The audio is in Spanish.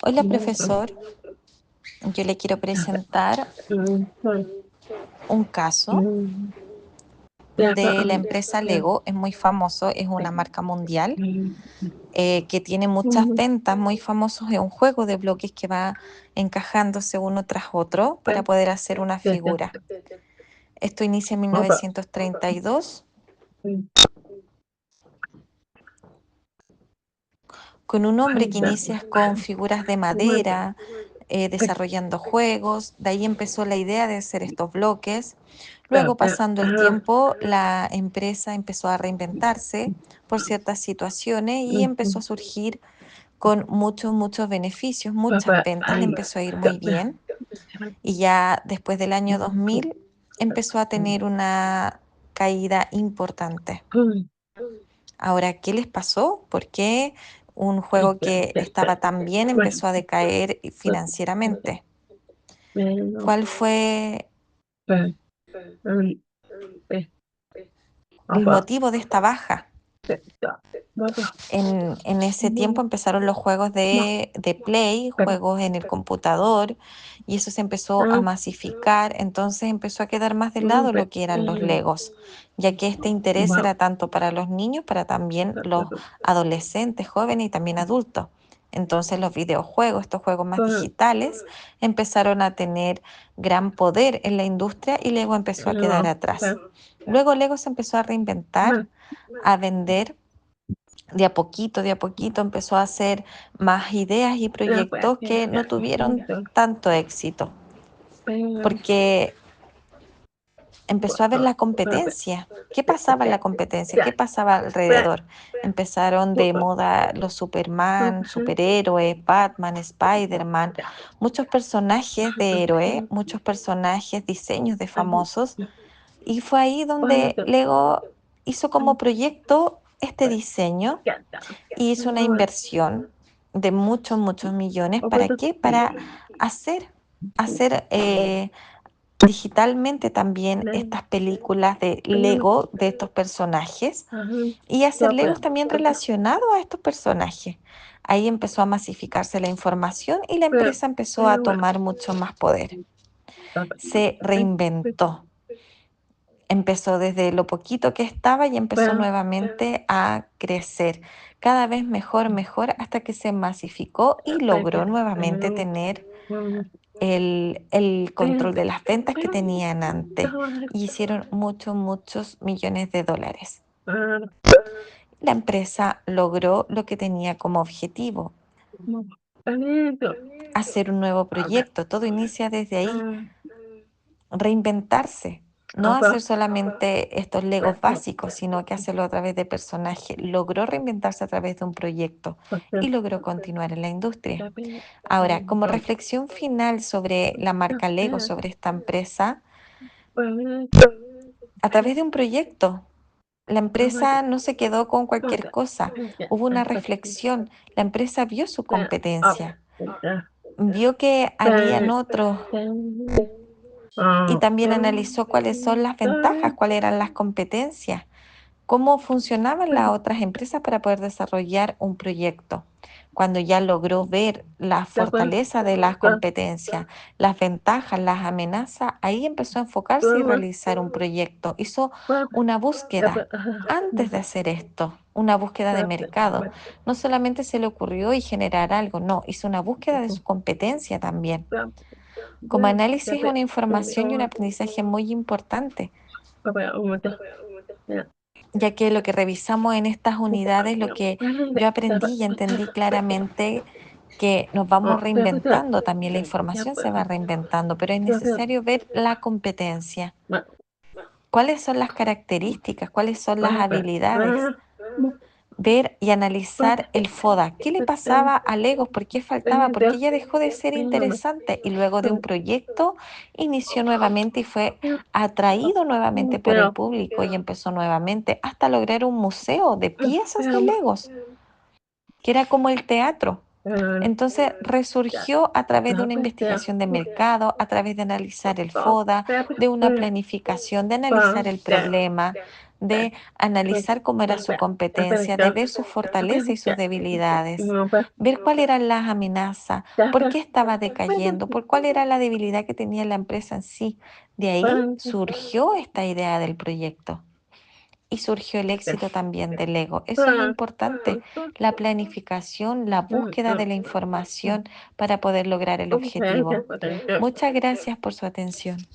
Hola, profesor. Yo le quiero presentar un caso de la empresa Lego. Es muy famoso, es una marca mundial que tiene muchas ventas, muy famosos. Es un juego de bloques que va encajándose uno tras otro para poder hacer una figura. Esto inicia en 1932 con un hombre que inicia con figuras de madera, desarrollando juegos. De ahí empezó la idea de hacer estos bloques. Luego, pasando el tiempo, la empresa empezó a reinventarse por ciertas situaciones y empezó a surgir con muchos beneficios, muchas ventas, le empezó a ir muy bien. Y ya después del año 2000 empezó a tener una caída importante. Ahora, ¿qué les pasó? ¿Por qué un juego que estaba tan bien empezó a decaer financieramente? ¿Cuál fue el motivo de esta baja? En ese tiempo empezaron los juegos de Play, juegos en el computador, y eso se empezó a masificar, entonces empezó a quedar más de lado lo que eran los Legos, ya que este interés era tanto para los niños, para también los adolescentes, jóvenes y también adultos. Entonces los videojuegos, estos juegos más digitales, empezaron a tener gran poder en la industria y Lego empezó a quedar atrás. Luego Lego se empezó a reinventar, a vender de a poquito empezó a hacer más ideas y proyectos que no tuvieron tanto éxito, porque empezó a ver la competencia. ¿Qué pasaba en la competencia? ¿Qué pasaba alrededor? Empezaron de moda los Superman, superhéroes, Batman, Spider-Man, muchos personajes de héroe, muchos personajes, diseños de famosos. Y fue ahí donde Lego hizo como proyecto este diseño y hizo una inversión de muchos millones. ¿Para qué? Para hacer digitalmente también estas películas de Lego de estos personajes y hacer Legos también relacionados a estos personajes. Ahí empezó a masificarse la información y la empresa empezó a tomar mucho más poder. Se reinventó. Empezó desde lo poquito que estaba y empezó nuevamente a crecer, cada vez mejor, hasta que se masificó y logró nuevamente tener el control de las ventas que tenían antes. Y hicieron muchos millones de dólares. La empresa logró lo que tenía como objetivo, hacer un nuevo proyecto. Todo inicia desde ahí, reinventarse. No hacer solamente estos Legos básicos, sino que hacerlo a través de personajes. Logró reinventarse a través de un proyecto y logró continuar en la industria. Ahora, como reflexión final sobre la marca Lego, sobre esta empresa, a través de un proyecto, la empresa no se quedó con cualquier cosa. Hubo una reflexión. La empresa vio su competencia, vio que habían otros y también analizó cuáles son las ventajas, cuáles eran las competencias, cómo funcionaban las otras empresas para poder desarrollar un proyecto. Cuando ya logró ver la fortaleza de las competencias, las ventajas, las amenazas, ahí empezó a enfocarse y realizar un proyecto. Hizo una búsqueda antes de hacer esto, una búsqueda de mercado. No solamente se le ocurrió y generar algo, no, hizo una búsqueda de su competencia también. Como análisis es una información y un aprendizaje muy importante, ya que lo que revisamos en estas unidades, lo que yo aprendí y entendí claramente que nos vamos reinventando, también la información se va reinventando, pero es necesario ver la competencia, cuáles son las características, cuáles son las habilidades, ver y analizar el FODA. ¿Qué le pasaba a Legos? ¿Por qué faltaba? ¿Por qué ya dejó de ser interesante? Y luego de un proyecto inició nuevamente y fue atraído nuevamente por el público y empezó nuevamente hasta lograr un museo de piezas de Legos, que era como el teatro. Entonces resurgió a través de una investigación de mercado, a través de analizar el FODA, de una planificación, de analizar el problema, de analizar cómo era su competencia, de ver sus fortalezas y sus debilidades, ver cuáles eran las amenazas, por qué estaba decayendo, por cuál era la debilidad que tenía la empresa en sí. De ahí surgió esta idea del proyecto. Y surgió el éxito también del ego. Eso es importante, la planificación, la búsqueda de la información para poder lograr el objetivo. Muchas gracias por su atención.